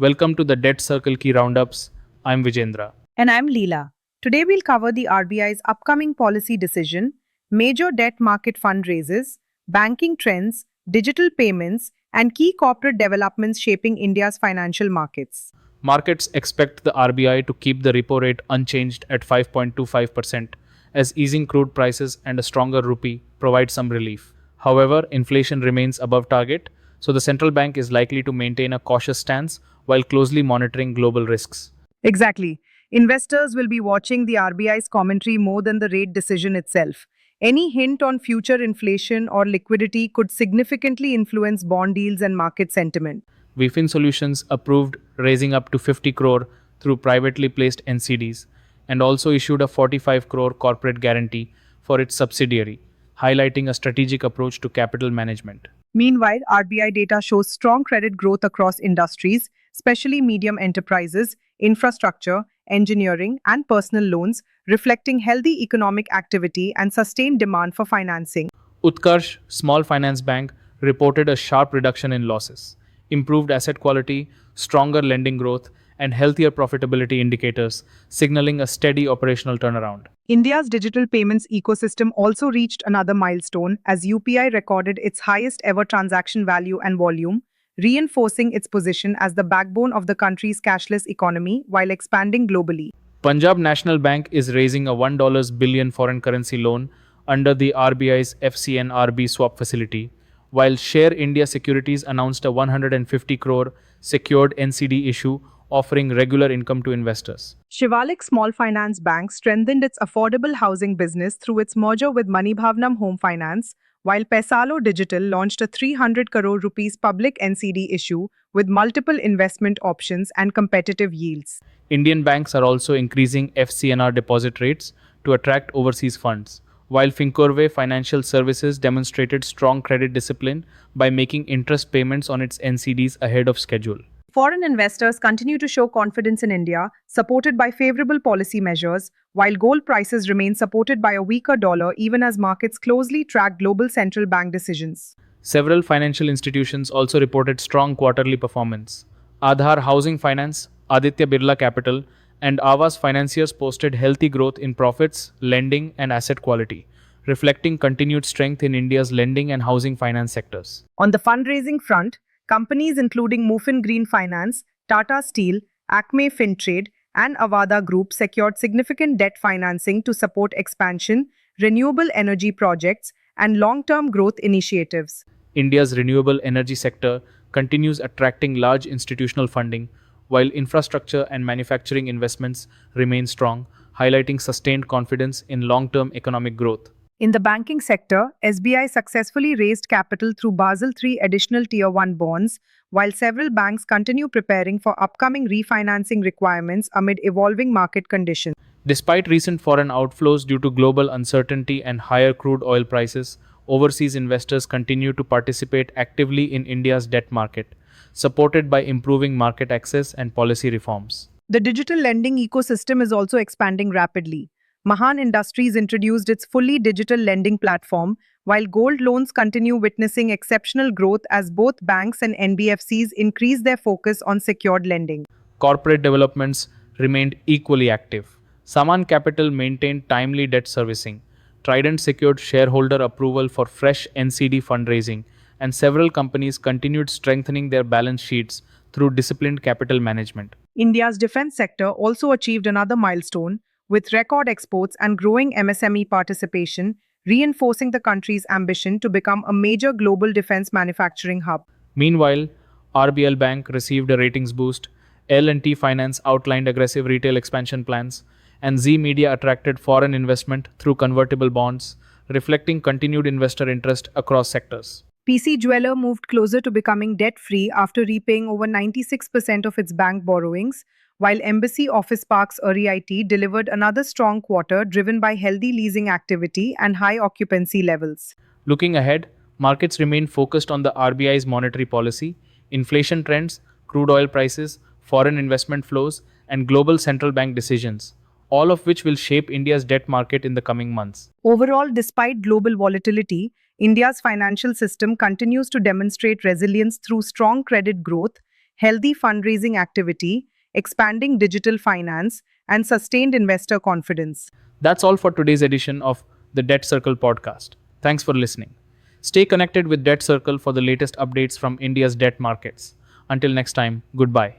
Welcome to the Debt Circle Key Roundups. I'm Vijendra. And I'm Leela. Today we'll cover the RBI's upcoming policy decision, major debt market fundraisers, banking trends, digital payments, and key corporate developments shaping India's financial markets. Markets expect the RBI to keep the repo rate unchanged at 5.25% as easing crude prices and a stronger rupee provide some relief. However, inflation remains above target, so the central bank is likely to maintain a cautious stance while closely monitoring global risks. Exactly. Investors will be watching the RBI's commentary more than the rate decision itself. Any hint on future inflation or liquidity could significantly influence bond yields and market sentiment. VFin Solutions approved raising up to 50 crore through privately placed NCDs and also issued a 45 crore corporate guarantee for its subsidiary, highlighting a strategic approach to capital management. Meanwhile, RBI data shows strong credit growth across industries, especially medium enterprises, infrastructure, engineering, and personal loans, reflecting healthy economic activity and sustained demand for financing. Utkarsh Small Finance Bank reported a sharp reduction in losses, improved asset quality, stronger lending growth, and healthier profitability indicators, signaling a steady operational turnaround. India's digital payments ecosystem also reached another milestone as UPI recorded its highest ever transaction value and volume, reinforcing its position as the backbone of the country's cashless economy while expanding globally. Punjab National Bank is raising a $1 billion foreign currency loan under the RBI's FCNRB swap facility, while Share India Securities announced a 150 crore secured NCD issue offering regular income to investors. Shivalik Small Finance Bank strengthened its affordable housing business through its merger with Manibhavnam Home Finance, while Pesalo Digital launched a 300 crore rupees public NCD issue with multiple investment options and competitive yields. Indian banks are also increasing FCNR deposit rates to attract overseas funds, while Fincorve Financial Services demonstrated strong credit discipline by making interest payments on its NCDs ahead of schedule. Foreign Investors continue to show confidence in India, supported by favorable policy measures, while gold prices remain supported by a weaker dollar even as markets closely track global central bank decisions. Several financial institutions also reported strong quarterly performance. Aadhar Housing Finance, Aditya Birla Capital, and Aavas Financiers posted healthy growth in profits, lending, and asset quality, reflecting continued strength in India's lending and housing finance sectors. On the fundraising front, companies including Mufin Green Finance, Tata Steel, Acme Fintrade, and Avada Group secured significant debt financing to support expansion, renewable energy projects, and long-term growth initiatives. India's renewable energy sector continues attracting large institutional funding, while infrastructure and manufacturing investments remain strong, highlighting sustained confidence in long-term economic growth. In the banking sector, SBI successfully raised capital through Basel III additional Tier 1 bonds, while several banks continue preparing for upcoming refinancing requirements amid evolving market conditions. Despite recent foreign outflows due to global uncertainty and higher crude oil prices, overseas investors continue to participate actively in India's debt market, supported by improving market access and policy reforms. The digital lending ecosystem is also expanding rapidly. Mahan Industries introduced its fully digital lending platform, while gold loans continue witnessing exceptional growth as both banks and NBFCs increase their focus on secured lending. Corporate developments remained equally active. Saman Capital maintained timely debt servicing. Trident secured shareholder approval for fresh NCD fundraising, and several companies continued strengthening their balance sheets through disciplined capital management. India's defense sector also achieved another milestone, with record exports and growing MSME participation, reinforcing the country's ambition to become a major global defense manufacturing hub. Meanwhile, RBL Bank received a ratings boost, L&T Finance outlined aggressive retail expansion plans, and Z Media attracted foreign investment through convertible bonds, reflecting continued investor interest across sectors. PC Jeweler moved closer to becoming debt-free after repaying over 96% of its bank borrowings, while Embassy Office Parks REIT delivered another strong quarter driven by healthy leasing activity and high occupancy levels. Looking ahead, markets remain focused on the RBI's monetary policy, inflation trends, crude oil prices, foreign investment flows, and global central bank decisions, all of which will shape India's debt market in the coming months. Overall, despite global volatility, India's financial system continues to demonstrate resilience through strong credit growth, healthy fundraising activity, expanding digital finance, and sustained investor confidence. That's all for today's edition of the Debt Circle podcast. Thanks for listening. Stay connected with Debt Circle for the latest updates from India's debt markets. Until next time, goodbye.